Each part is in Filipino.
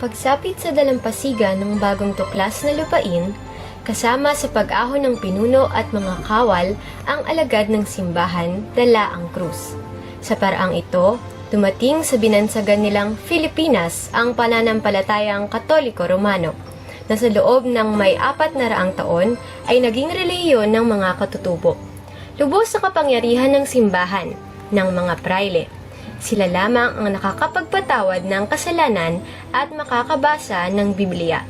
Pagsapit sa dalampasigan ng bagong tuklas na lupain, kasama sa pag-ahon ng pinuno at mga kawal ang alagad ng simbahan, dala ang krus. Sa paraang ito, dumating sa binansagan nilang Pilipinas ang pananampalatayang Katoliko-Romano, na sa loob ng may 400 taon ay naging relihiyon ng mga katutubo. Lubos sa kapangyarihan ng simbahan, ng mga prayle. Sila lamang ang nakakapagpatawad ng kasalanan at makakabasa ng Biblia.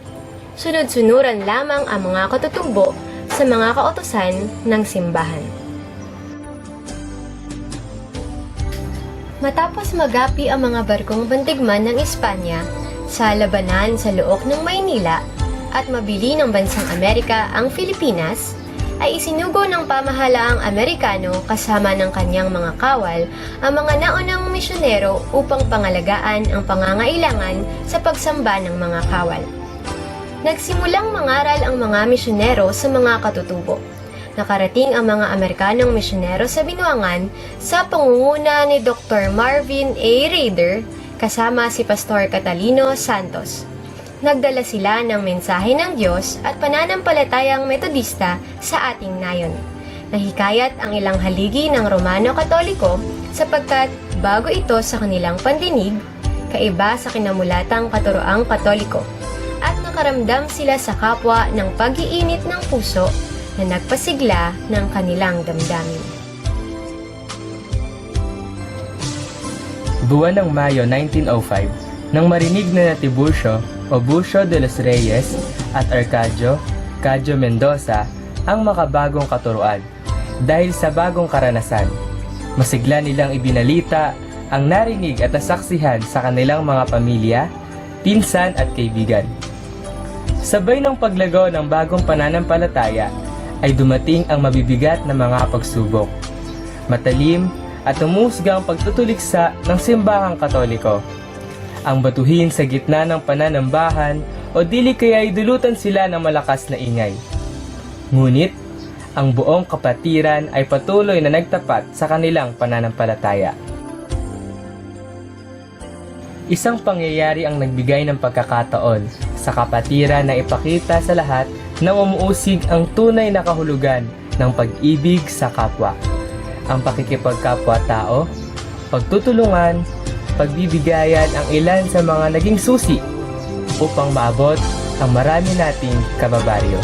Sunod-sunuran lamang ang mga katutubo sa mga kautusan ng simbahan. Matapos magapi ang mga barkong bantigman ng Espanya sa labanan sa Look ng Maynila at mabili ng bansang Amerika ang Pilipinas, ay isinugo ng pamahalaang Amerikano kasama ng kanyang mga kawal ang mga naunang misyonero upang pangalagaan ang pangangailangan sa pagsamba ng mga kawal. Nagsimulang mangaral ang mga misyonero sa mga katutubo. Nakarating ang mga Amerikanong misyonero sa Binuangan sa pangunguna ni Dr. Marvin A. Rader kasama si Pastor Catalino Santos. Nagdala sila ng mensahe ng Diyos at pananampalatayang metodista sa ating nayon. Nahikayat ang ilang haligi ng Romano Katoliko sapagkat bago ito sa kanilang pandinig, kaiba sa kinamulatang katuroang Katoliko, at nakaramdam sila sa kapwa ng pag-iinit ng puso na nagpasigla ng kanilang damdamin. Buwan ng Mayo 1905, nang marinig na Tiburcio o Bucio de los Reyes at Arcadio Cadio Mendoza ang makabagong katuruan. Dahil sa bagong karanasan, masigla nilang ibinalita ang narinig at nasaksihan sa kanilang mga pamilya, pinsan at kaibigan. Sabay ng paglagaw ng bagong pananampalataya ay dumating ang mabibigat na mga pagsubok. Matalim at umusgang pagtutuliksa ng simbahang Katoliko. Ang batuhin sa gitna ng pananambahan o dili kaya ay dulutan sila ng malakas na ingay. Ngunit, ang buong kapatiran ay patuloy na nagtapat sa kanilang pananampalataya. Isang pangyayari ang nagbigay ng pagkakataon sa kapatiran na ipakita sa lahat na umuusig ang tunay na kahulugan ng pag-ibig sa kapwa. Ang pakikipagkapwa-tao, pagtutulungan, pagbibigayan ang ilan sa mga naging susi upang maabot ang marami nating kababaryo.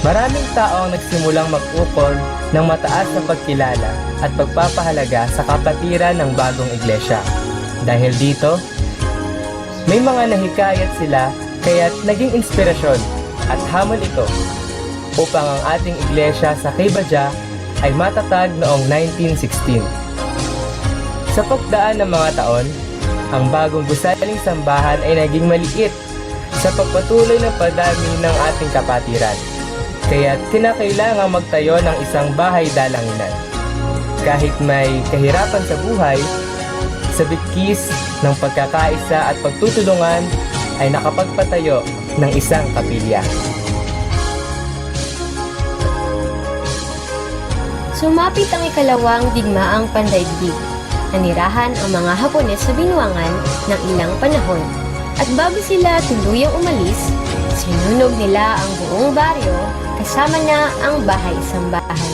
Maraming tao ang nagsimulang mag-ukol ng mataas na pagkilala at pagpapahalaga sa kapatiran ng bagong iglesia. Dahil dito, may mga nahikayat sila kaya't naging inspirasyon at hamon ito upang ang ating iglesia sa Quibadá ay matatag noong 1916. Sa pagdaan ng mga taon, ang bagong gusaling sambahan ay naging maliit sa pagpatuloy ng padami ng ating kapatiran. Kaya kinakailangang magtayo ng isang bahay dalanginan. Kahit may kahirapan sa buhay, sa bitkis ng pagkakaisa at pagtutulungan ay nakapagpatayo ng isang kapilya. Sumapit ang ikalawang digmaang pandaigdig. Nanirahan ang mga Hapones sa Binuangan ng ilang panahon at bago sila tuluyang umalis, sinunog nila ang buong baryo kasama na ang bahay-sambahan.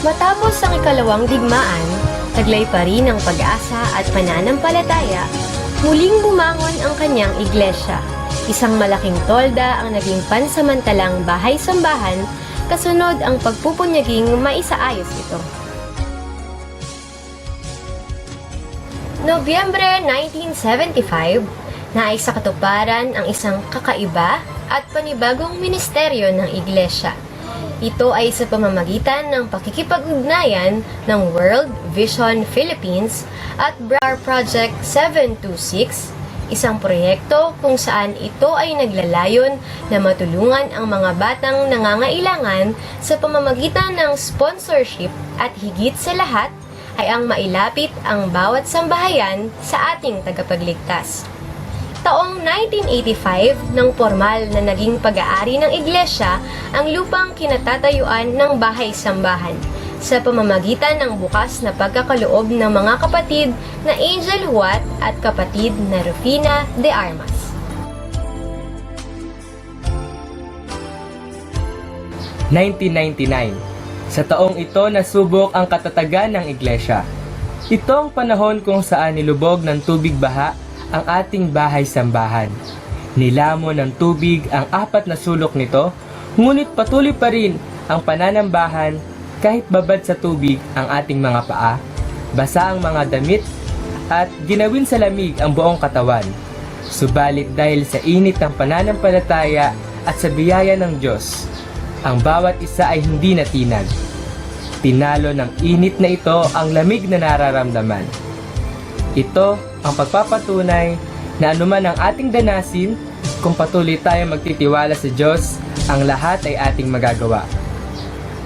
Matapos ang ikalawang digmaan, taglay pa rin ang pag-asa at pananampalataya, muling bumangon ang kanyang iglesia. Isang malaking tolda ang naging pansamantalang bahay-sambahan, kasunod ang pagpupunyaging maisaayos ito. Nobyembre 1975, naisa katuparan ang isang kakaiba at panibagong ministeryo ng iglesia. Ito ay sa pamamagitan ng pakikipag-ugnayan ng World Vision Philippines at BRAR Project 726, isang proyekto kung saan ito ay naglalayon na matulungan ang mga batang nangangailangan sa pamamagitan ng sponsorship at higit sa lahat ay ang mailapit ang bawat sambahayan sa ating tagapagligtas. Taong 1985 nang formal na naging pag-aari ng iglesia ang lupang kinatatayuan ng bahay-sambahan sa pamamagitan ng bukas na pagkakaloob ng mga kapatid na Angel Huat at kapatid na Rufina de Armas. '99. Sa taong ito nasubok ang katatagan ng iglesia. Ito ang panahon kung saan nilubog ng tubig baha ang ating bahay-sambahan. Nilamon ng tubig ang 4 na sulok nito, ngunit patuloy pa rin ang pananambahan kahit babad sa tubig ang ating mga paa, basa ang mga damit, at ginawin sa lamig ang buong katawan. Subalit dahil sa init ng pananampalataya at sa biyaya ng Diyos, ang bawat isa ay hindi natinag. Tinalo ng init na ito ang lamig na nararamdaman. Ito ang pagpapatunay na anuman ang ating danasin, kung patuloy tayong magtitiwala sa Diyos, ang lahat ay ating magagawa.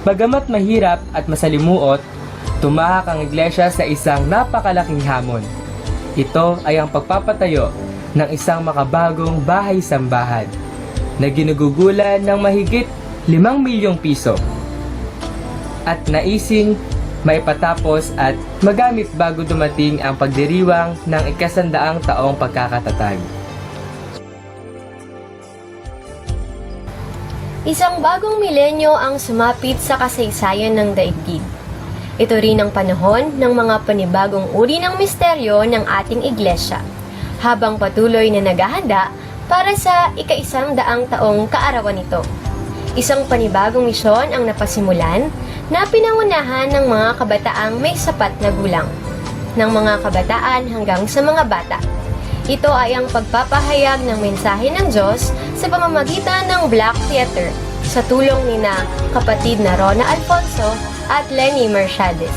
Bagamat mahirap at masalimuot, tumahak ang iglesia sa isang napakalaking hamon. Ito ay ang pagpapatayo ng isang makabagong bahay-sambahan na ginugugulan ng mahigit 5 milyong piso at naising maipatapos at magamit bago dumating ang pagdiriwang ng 100 taong pagkakatatag. Isang bagong milenyo ang sumapit sa kasaysayan ng daigdig. Ito rin ang panahon ng mga panibagong uri ng misteryo ng ating iglesia, habang patuloy na naghahanda para sa 100 taong kaarawan nito. Isang panibagong misyon ang napasimulan na pinangunahan ng mga kabataang may sapat na gulang, ng mga kabataan hanggang sa mga bata. Ito ay ang pagpapahayag ng mensahe ng Diyos sa pamamagitan ng Black Theater sa tulong ni na kapatid na Rona Alfonso at Lenny Mercedes.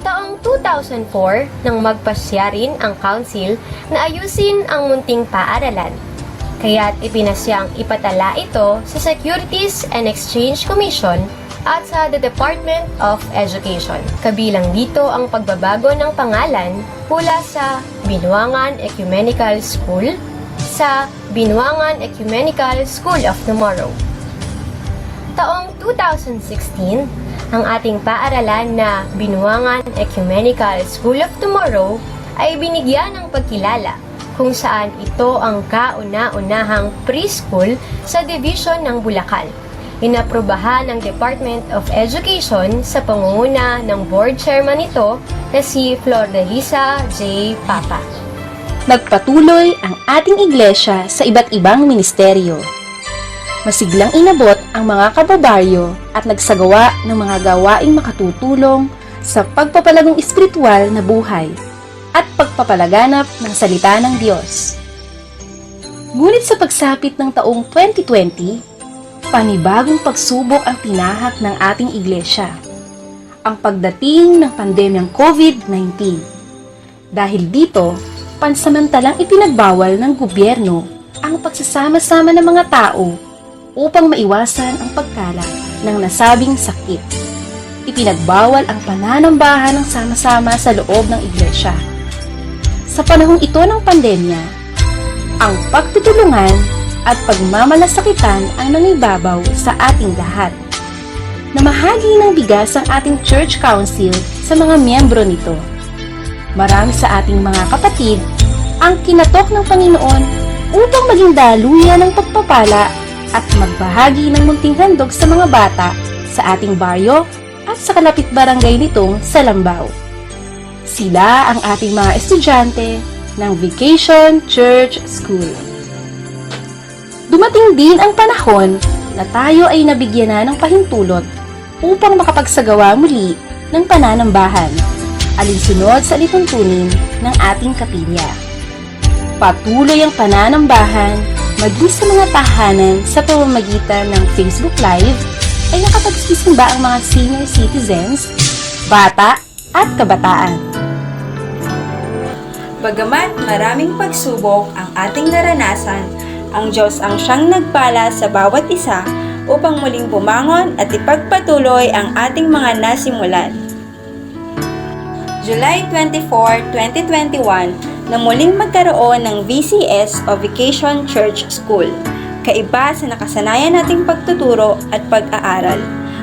Taong 2004 nang magpasya rin ang council na ayusin ang munting paaralan. Kaya't ipinasyang ipatala ito sa Securities and Exchange Commission at sa the Department of Education. Kabilang dito ang pagbabago ng pangalan mula sa Binuangan Ecumenical School sa Binuangan Ecumenical School of Tomorrow. Taong 2016, ang ating paaralan na Binuangan Ecumenical School of Tomorrow ay binigyan ng pagkilala kung saan ito ang kauna-unahang preschool sa division ng Bulacan. Inaprobahan ng Department of Education sa pangunguna ng board chairman nito na si Flordelisa J. Papa. Nagpatuloy ang ating iglesia sa iba't ibang ministeryo. Masiglang inabot ang mga kababaryo at nagsagawa ng mga gawaing makatutulong sa pagpapalagong espiritual na buhay at pagpapalaganap ng salita ng Diyos. Ngunit sa pagsapit ng taong 2020, panibagong pagsubok ang tinahak ng ating iglesia, ang pagdating ng pandemyang COVID-19. Dahil dito, pansamantalang ipinagbawal ng gobyerno ang pagsasama-sama ng mga tao upang maiwasan ang pagkalat ng nasabing sakit. Ipinagbawal ang pananambahan ng sama-sama sa loob ng iglesia. Sa panahong ito ng pandemya, ang pagtutulungan at pagmamalasakitan ang nangibabaw sa ating lahat. Namahagi ng bigas ang ating church council sa mga miyembro nito. Marami sa ating mga kapatid ang kinatok ng Panginoon upang maging daluyan ng pagpapala at magbahagi ng munting handog sa mga bata sa ating baryo at sa kalapit barangay nitong Salambao. Sila ang ating mga estudyante ng Vacation Church School. Dumating din ang panahon na tayo ay nabigyan na ng pahintulot upang makapagsagawa muli ng pananambahan, alinsunod sa lituntunin ng ating kapilya. Patuloy ang pananambahan maging sa mga tahanan sa pamamagitan ng Facebook Live, ay nakapagsisimba ang mga senior citizens, bata at kabataan. Bagamat maraming pagsubok ang ating naranasan, ang Diyos ang siyang nagpala sa bawat isa upang muling bumangon at ipagpatuloy ang ating mga nasimulan. July 24, 2021, na muling magkaroon ng VCS o Vacation Church School. Kaiba sa nakasanayan nating pagtuturo at pag-aaral,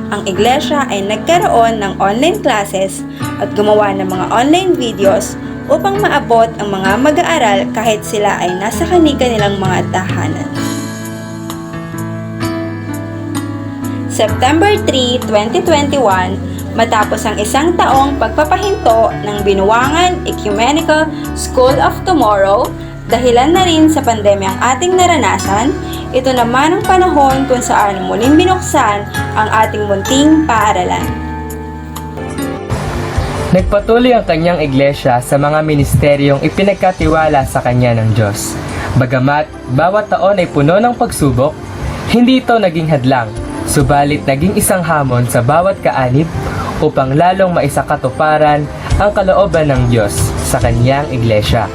ang iglesia ay nagkaroon ng online classes at gumawa ng mga online videos upang maabot ang mga mag-aaral kahit sila ay nasa kani-kanilang mga tahanan. September 3, 2021, matapos ang isang taong pagpapahinto ng Binuangan Ecumenical School of Tomorrow, dahilan na rin sa pandemyang ating naranasan, ito naman ang panahon kung saan muling binuksan ang ating munting paaralan. Nagpatuloy ang kanyang iglesia sa mga ministeryong ipinagkatiwala sa kanya ng Diyos. Bagamat bawat taon ay puno ng pagsubok, hindi ito naging hadlang, subalit naging isang hamon sa bawat kaanib upang lalong maisakatuparan ang kalooban ng Diyos sa kanyang iglesia.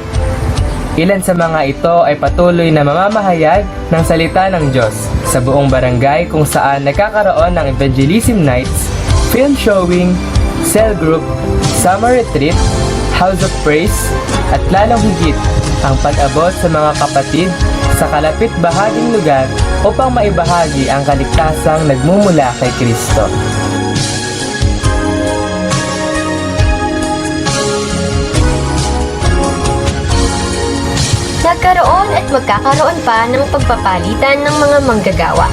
Ilan sa mga ito ay patuloy na mamamahayag ng salita ng Diyos sa buong barangay kung saan nagkakaroon ng evangelism nights, film showing, cell group, summer retreat, house of praise, at lalong higit ang pag-abot sa mga kapatid sa kalapit bahaging lugar upang maibahagi ang kaligtasang nagmumula kay Kristo. Nagkaroon at magkakaroon pa ng pagpapalitan ng mga manggagawa,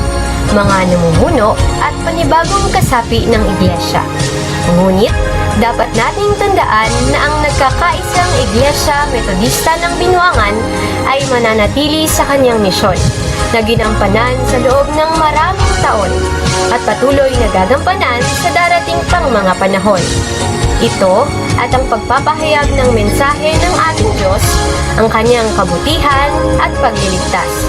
mga namumuno at panibagong kasapi ng iglesia. Ngunit, dapat nating tandaan na ang nagkakaisang Iglesia Metodista ng Binuangan ay mananatili sa kanyang misyon na ginampanan sa loob ng maraming taon at patuloy na gagampanan sa darating pang mga panahon. Ito at ang pagpapahayag ng mensahe ng ating Diyos, ang kanyang kabutihan at pagliligtas.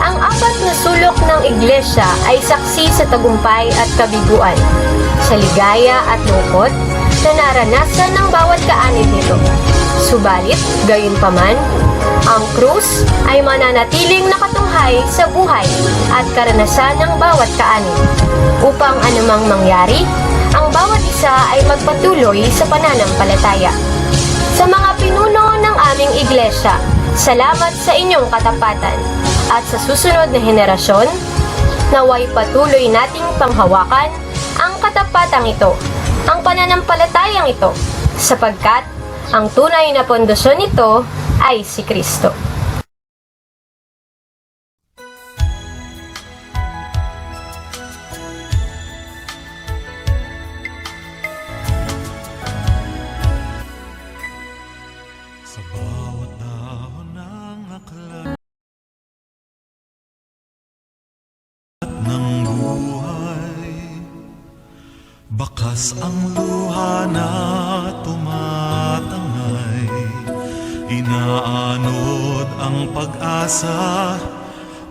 Ang apat na sulok ng iglesia ay saksi sa tagumpay at kabiguan, sa ligaya at lungkot na naranasan ng bawat kaanib nito. Subalit, gayunpaman, ang krus ay mananatiling nakatunghay sa buhay at karanasan ng bawat kaanib. Upang anumang mangyari, ang bawat isa ay magpatuloy sa pananampalataya. Sa mga pinuno ng aming iglesia, salamat sa inyong katapatan. At sa susunod na henerasyon, naway patuloy nating panghawakan ang katapatang ito, ang pananampalatayang ito, sapagkat ang tunay na pundasyon nito ay si Kristo. Sa bawat dahon ng aklat ng buhay, bakas ang luha na tumatangay, inaanod ang pag-asa,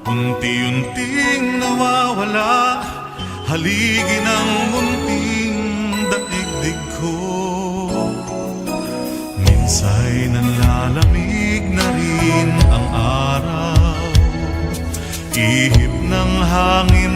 unti-unting nawawala, haligi ng munting daigdig ko. Minsa'y nanlalamig na rin ang araw, ihip ng hangin